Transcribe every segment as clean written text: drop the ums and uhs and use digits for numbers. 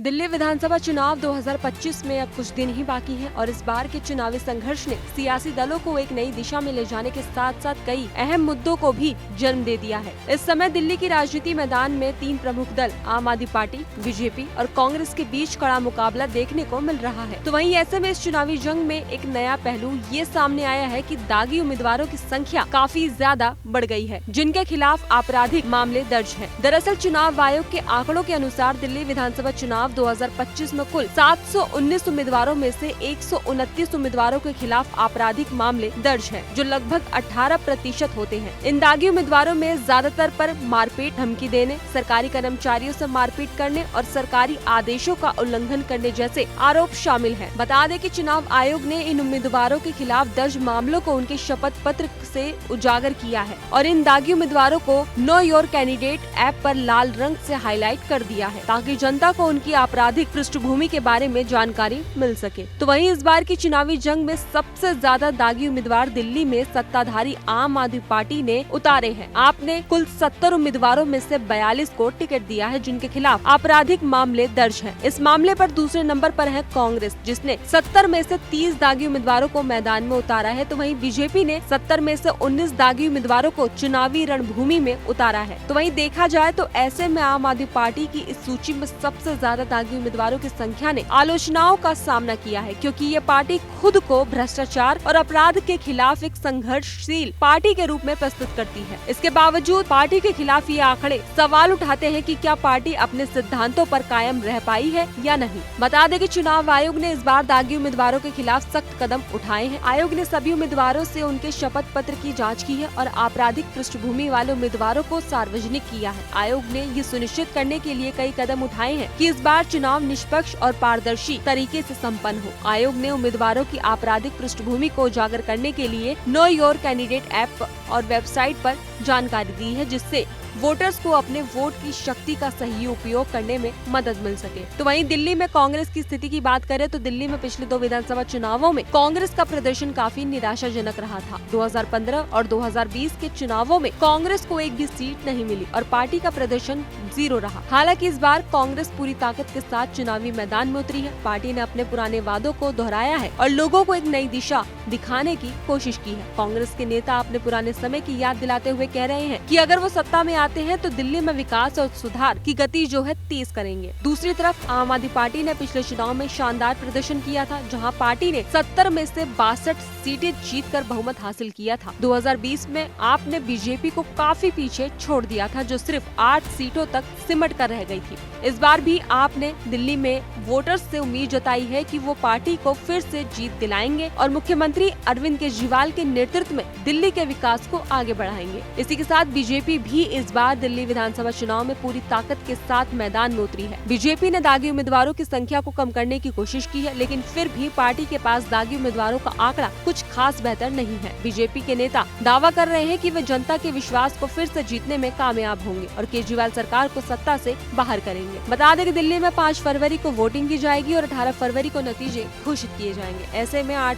दिल्ली विधानसभा चुनाव 2025 में अब कुछ दिन ही बाकी हैं और इस बार के चुनावी संघर्ष ने सियासी दलों को एक नई दिशा में ले जाने के साथ साथ कई अहम मुद्दों को भी जन्म दे दिया है। इस समय दिल्ली की राजनीति मैदान में तीन प्रमुख दल आम आदमी पार्टी, बीजेपी और कांग्रेस के बीच कड़ा मुकाबला देखने को मिल रहा है। तो वहीं ऐसे में इस चुनावी जंग में एक नया पहलू ये सामने आया है कि दागी उम्मीदवारों की संख्या काफी ज्यादा बढ़ गई है, जिनके खिलाफ आपराधिक मामले दर्ज हैं। दरअसल चुनाव आयोग के आंकड़ों के अनुसार दिल्ली विधानसभा चुनाव 2025 में कुल 719 उम्मीदवारों में से 129 उम्मीदवारों के खिलाफ आपराधिक मामले दर्ज हैं, जो लगभग 18% होते हैं। इन दागी उम्मीदवारों में ज्यादातर पर मारपीट, धमकी देने, सरकारी कर्मचारियों से मारपीट करने और सरकारी आदेशों का उल्लंघन करने जैसे आरोप शामिल हैं। बता दें कि चुनाव आयोग ने इन उम्मीदवारों के खिलाफ दर्ज मामलों को उनके शपथ पत्र से उजागर किया है और इन दागी उम्मीदवारों को नो योर कैंडिडेट ऐप पर लाल रंग से हाईलाइट कर दिया है, ताकि जनता को उनकी आपराधिक पृष्ठभूमि के बारे में जानकारी मिल सके। तो वहीं इस बार की चुनावी जंग में सबसे ज्यादा दागी उम्मीदवार दिल्ली में सत्ताधारी आम आदमी पार्टी ने उतारे हैं। आपने कुल 70 उम्मीदवारों में से 42 को टिकट दिया है, जिनके खिलाफ आपराधिक मामले दर्ज हैं। इस मामले पर दूसरे नंबर पर है कांग्रेस, जिसने 70 में से 30 दागी उम्मीदवारों को मैदान में उतारा है। तो वहीं बीजेपी ने 70 में से 19 दागी उम्मीदवारों को चुनावी रणभूमि में उतारा है। तो वहीं देखा जाए तो ऐसे में आम आदमी पार्टी की इस सूची में सबसे ज्यादा दागी उम्मीदवारों की संख्या ने आलोचनाओं का सामना किया है, क्योंकि ये पार्टी खुद को भ्रष्टाचार और अपराध के खिलाफ एक संघर्षशील पार्टी के रूप में प्रस्तुत करती है। इसके बावजूद पार्टी के खिलाफ ये आंकड़े सवाल उठाते हैं कि क्या पार्टी अपने सिद्धांतों पर कायम रह पाई है या नहीं। बता दें कि चुनाव आयोग ने इस बार दागी उम्मीदवारों के खिलाफ सख्त कदम उठाए हैं। आयोग ने सभी उम्मीदवारों से उनके शपथ पत्र की जाँच की है और आपराधिक पृष्ठभूमि वाले उम्मीदवारों को सार्वजनिक किया है। आयोग ने ये सुनिश्चित करने के लिए कई कदम उठाए हैं कि इस बार चुनाव निष्पक्ष और पारदर्शी तरीके से संपन्न हो। आयोग ने उम्मीदवारों की आपराधिक पृष्ठभूमि को उजागर करने के लिए नो योर कैंडिडेट ऐप और वेबसाइट पर जानकारी दी है, जिससे वोटर्स को अपने वोट की शक्ति का सही उपयोग करने में मदद मिल सके। तो वहीं दिल्ली में कांग्रेस की स्थिति की बात करें तो दिल्ली में पिछले 2 विधानसभा चुनावों में कांग्रेस का प्रदर्शन काफी निराशाजनक रहा था। 2015 और 2020 के चुनावों में कांग्रेस को एक भी सीट नहीं मिली और पार्टी का प्रदर्शन 0 रहा। हालांकि इस बार कांग्रेस पूरी ताकत के साथ चुनावी मैदान में उतरी है। पार्टी ने अपने पुराने वादों को दोहराया है और लोगों को एक नई दिशा दिखाने की कोशिश की है। कांग्रेस के नेता अपने पुराने समय की याद दिलाते हुए कह रहे हैं कि अगर वो सत्ता में आते हैं तो दिल्ली में विकास और सुधार की गति जो है तेज करेंगे। दूसरी तरफ आम आदमी पार्टी ने पिछले चुनाव में शानदार प्रदर्शन किया था, जहां पार्टी ने 70 में से 62 सीटें जीतकर बहुमत हासिल किया था। 2020 में आपने बीजेपी को काफी पीछे छोड़ दिया था, जो सिर्फ 8 सीटों तक सिमट कर रह गई थी। इस बार भी आपने दिल्ली में वोटर्स से उम्मीद जताई है कि वो पार्टी को फिर से जीत दिलाएंगे और मुख्यमंत्री अरविंद केजरीवाल के नेतृत्व में दिल्ली के विकास को आगे बढ़ाएंगे। इसी के साथ बीजेपी भी इस बार दिल्ली विधानसभा चुनाव में पूरी ताकत के साथ मैदान में उतरी है। बीजेपी ने दागी उम्मीदवारों की संख्या को कम करने की कोशिश की है, लेकिन फिर भी पार्टी के पास दागी उम्मीदवारों का आंकड़ा कुछ खास बेहतर नहीं है। बीजेपी के नेता दावा कर रहे हैं कि वे जनता के विश्वास को फिर से जीतने में कामयाब होंगे और केजरीवाल सरकार को सत्ता से बाहर करेंगे। बता दें कि दिल्ली में 5 फरवरी को वोटिंग की जाएगी और 18 फरवरी को नतीजे घोषित किए जाएंगे। ऐसे में 8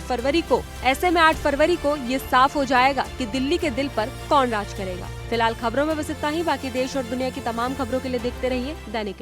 फरवरी को ये साफ हो जाएगा कि दिल्ली के दिल पर कौन राज करेगा। फिलहाल खबरों में बस इतना ही। बाकी देश और दुनिया की तमाम खबरों के लिए देखते रहिए दैनिक।